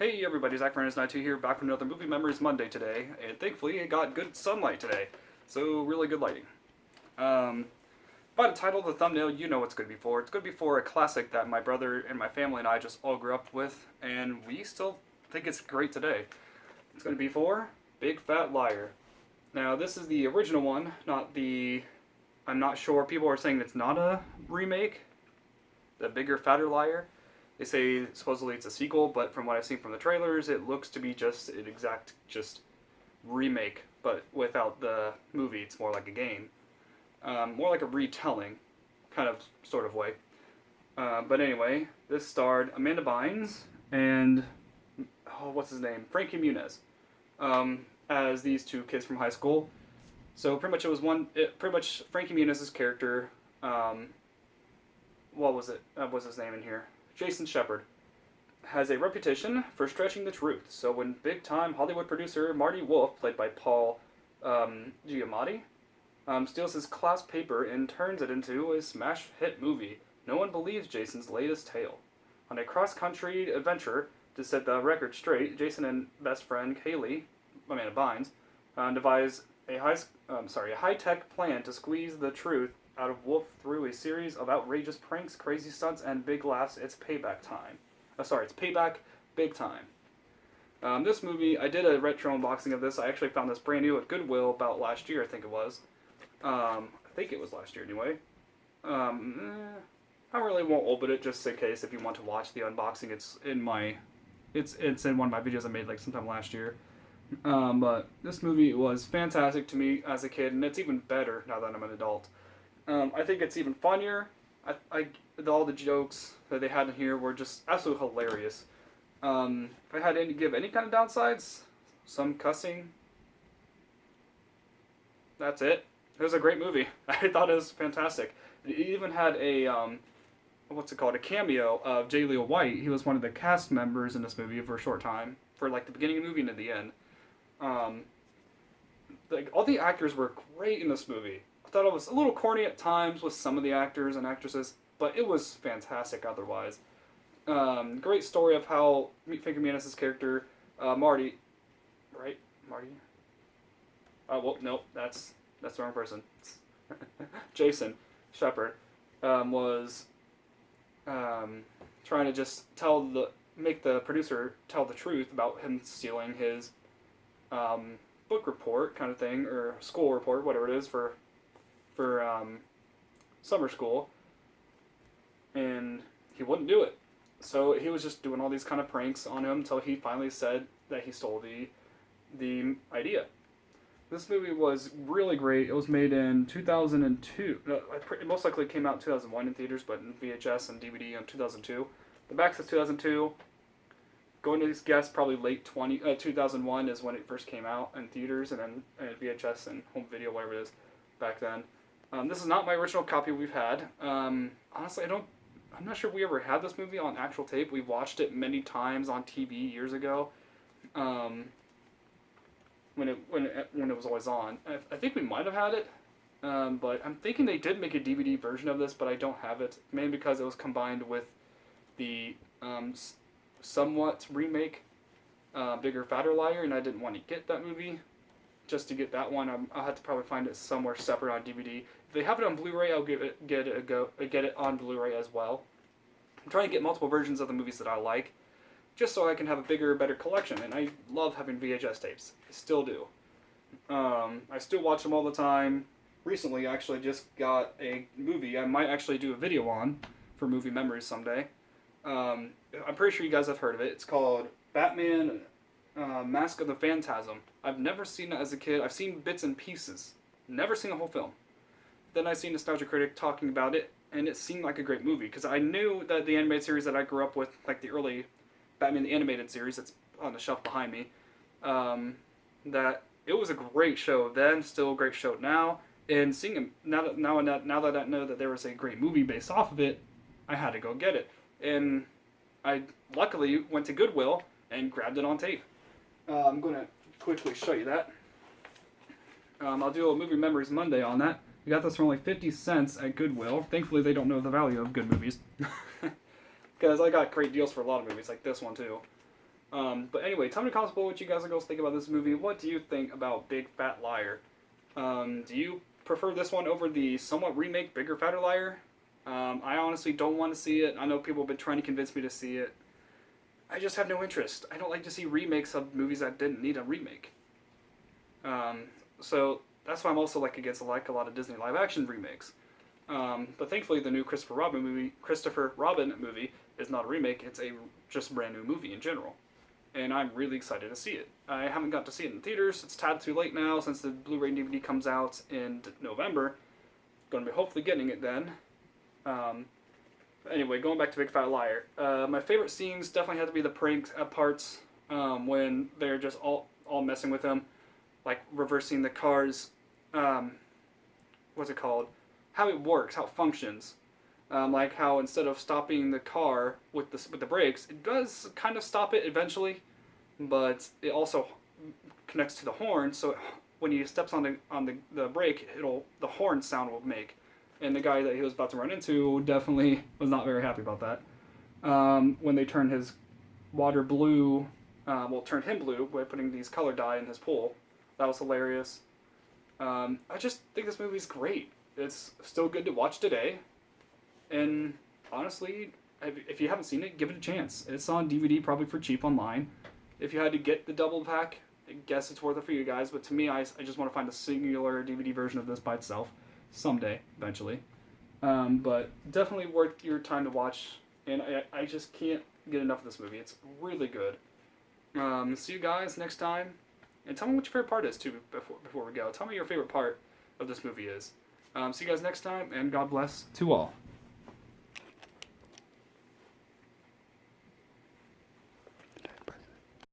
Hey everybody, Zach Fernandez92 here, back with another Movie Memories Monday today, and thankfully it got good sunlight today, so really good lighting. By the title of the thumbnail, you know what it's going to be for. It's going to be for a classic that my brother and my family and I just all grew up with, and we still think it's great today. It's going to be for Big Fat Liar. Now this is the original one, not the... I'm not sure, people are saying it's not a remake, The Bigger Fatter Liar. They say supposedly it's a sequel, but from what I've seen from the trailers, it looks to be just an exact remake, but without the movie. It's more like a game, more like a retelling, kind of sort of way. But anyway, this starred Amanda Bynes and what's his name, Frankie Muniz, as these two kids from high school. So pretty much pretty much Frankie Muniz's character. What was it? What's his name in here? Jason Shepard has a reputation for stretching the truth. So when big-time Hollywood producer Marty Wolf, played by Paul Giamatti, steals his class paper and turns it into a smash hit movie, no one believes Jason's latest tale. On a cross-country adventure to set the record straight, Jason and best friend Kaylee, Amanda Bynes, devise a high-tech plan to squeeze the truth out of Wolf through a series of outrageous pranks, crazy stunts, and big laughs. It's payback time. It's payback big time. This movie, I did a retro unboxing of this. I actually found this brand new at Goodwill about last year, I think it was. I think it was last year anyway. I really won't open it just in case if you want to watch the unboxing. It's in one of my videos I made like sometime last year. But this movie was fantastic to me as a kid, and it's even better now that I'm an adult. I think it's even funnier. All the jokes that they had in here were just absolutely hilarious. If I had to give any kind of downsides, some cussing. That's it. It was a great movie. I thought it was fantastic. It even had a a cameo of J. Leo White. He was one of the cast members in this movie for a short time, for like the beginning of the movie and at the end. All the actors were great in this movie. I thought it was a little corny at times with some of the actors and actresses, but it was fantastic otherwise. Great story of how Frankie Muniz' character, Marty, right? Marty? Well, nope, that's the wrong person. Jason Shepard was trying to just make the producer tell the truth about him stealing his book report kind of thing, or school report, whatever it is, for summer school, and he wouldn't do it. So he was just doing all these kind of pranks on him until he finally said that he stole the idea. This movie was really great. It was made in 2002. It most likely came out in 2001 in theaters, but in VHS and DVD in 2002. The back says 2002. Going to guess probably late 2001 is when it first came out in theaters, and then VHS and home video, whatever it is, back then. This is not my original copy we've had. Honestly, I'm not sure we ever had this movie on actual tape. We watched it many times on TV years ago, when it was always on. I think we might have had it, but I'm thinking they did make a DVD version of this, but I don't have it, mainly because it was combined with the somewhat remake, Bigger Fatter Liar, and I didn't want to get that movie. Just to get that one, I'll have to probably find it somewhere separate on DVD. If they have it on Blu-ray, I'll get it on Blu-ray as well. I'm trying to get multiple versions of the movies that I like, just so I can have a bigger, better collection. And I love having VHS tapes. I still do. I still watch them all the time. Recently, I actually just got a movie I might actually do a video on for Movie Memories someday. I'm pretty sure you guys have heard of it. It's called Batman Mask of the Phantasm. I've never seen it as a kid. I've seen bits and pieces. Never seen the whole film. Then I seen Nostalgia Critic talking about it, and it seemed like a great movie, because I knew that the animated series that I grew up with, like the early Batman the Animated Series that's on the shelf behind me, that it was a great show then, still a great show now, and seeing it, now that I know that there was a great movie based off of it, I had to go get it. And I luckily went to Goodwill and grabbed it on tape. I'm going to quickly show you that. I'll do a Movie Memories Monday on that. We got this for only 50 cents at Goodwill. Thankfully, they don't know the value of good movies. Because I got great deals for a lot of movies, like this one too. But anyway, tell me in the comments below what you guys are going to think about this movie. What do you think about Big Fat Liar? Do you prefer this one over the somewhat remake Bigger Fatter Liar? I honestly don't want to see it. I know people have been trying to convince me to see it. I just have no interest. I don't like to see remakes of movies that didn't need a remake. So that's why I'm also against a lot of Disney live action remakes. But thankfully, the new Christopher Robin movie is not a remake. It's a just brand new movie in general, and I'm really excited to see it. I haven't got to see it in theaters. It's tad too late now since the Blu-ray and DVD comes out in November. Going to be hopefully getting it then. Anyway, going back to Big Fat Liar, my favorite scenes definitely had to be the prank parts when they're just all messing with him, like reversing the car's, what's it called? How it works, how it functions. Like how instead of stopping the car with the brakes, it does kind of stop it eventually, but it also connects to the horn. So when he steps on the brake, the horn sound will make. And the guy that he was about to run into definitely was not very happy about that. When they turned his water blue, turned him blue by putting these color dye in his pool, that was hilarious. I just think this movie's great. It's still good to watch today. And honestly, if you haven't seen it, give it a chance. It's on DVD, probably for cheap online. If you had to get the double pack, I guess it's worth it for you guys. But to me, I just want to find a singular DVD version of this by itself. Someday, eventually. But definitely worth your time to watch. And I just can't get enough of this movie. It's really good. See you guys next time. And tell me what your favorite part is, too, before we go. Tell me your favorite part of this movie is. See you guys next time, and God bless to all.